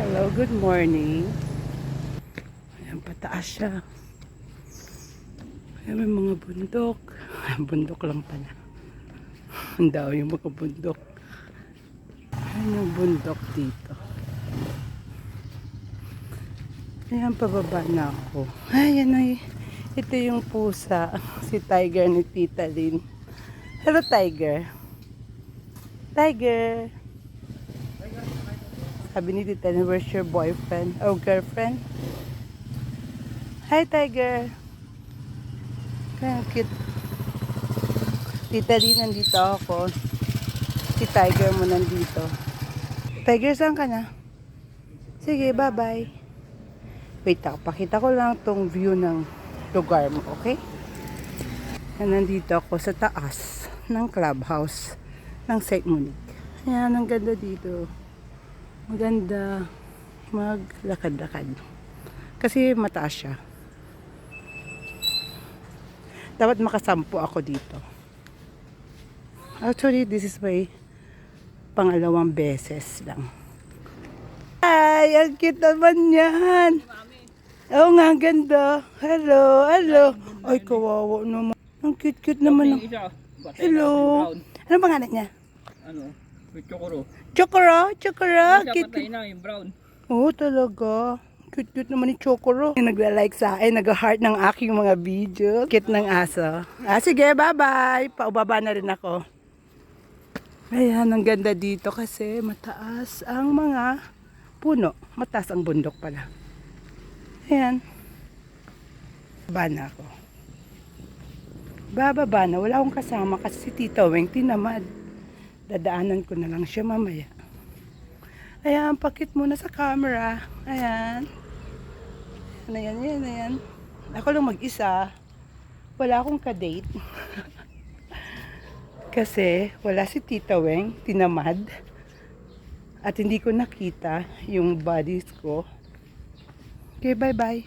Hello, good morning. Ayan, pataas siya. Ayan, may mga bundok. Bundok lang pala. Ang daw yung mga bundok. Ayan yung bundok dito. Ayan, pababa na ako. Ayan ay, ito yung pusa. Si Tiger ni Tita Lynn. Hello, Tiger. Tiger. Sabi ni Tita Lynn, where's your boyfriend? Oh, girlfriend? Hi, Tiger. Kaya cute. Tita Lynn, nandito ako. Si Tiger mo nandito. Tiger, saan ka na? Sige, bye-bye. Wait ako, pakita ko lang tong view ng lugar mo, okay? Nandito ako sa taas ng clubhouse ng St. Monique. Ayan, ang ganda dito. Maganda maglakad-lakad. Kasi mataas siya. Dapat makasampu ako dito. Actually, this is my pangalawang beses lang. Ay, ang cute naman yan. Oo nga, ang ganda. Hello, hello. Ay, kawawa naman. Ang cute-cute naman. Hello. Ano pangalan niya? Ano? Chokoro. Chokoro? Chokoro? Siya patay na yung brown. Oo, talaga. Cute-cute naman ni Chokoro. Nagla-like sa akin, nag-heart ng aking mga video. Cute ng aso. Sige, bye-bye. Paubaba na rin ako. Ayan, ang ganda dito kasi mataas ang mga puno. Mataas ang bundok pala. Ayan. Baba na ako. Bababa na. Wala akong kasama kasi si Tita Weng tinamad. Dadaanan ko na lang siya mamaya. Ayan, pakit muna sa camera. Ayan. Ayan. Ako lang mag-isa. Wala akong ka-date. Kasi wala si Tita Weng, tinamad. At hindi ko nakita yung bodies ko. Okay, bye-bye.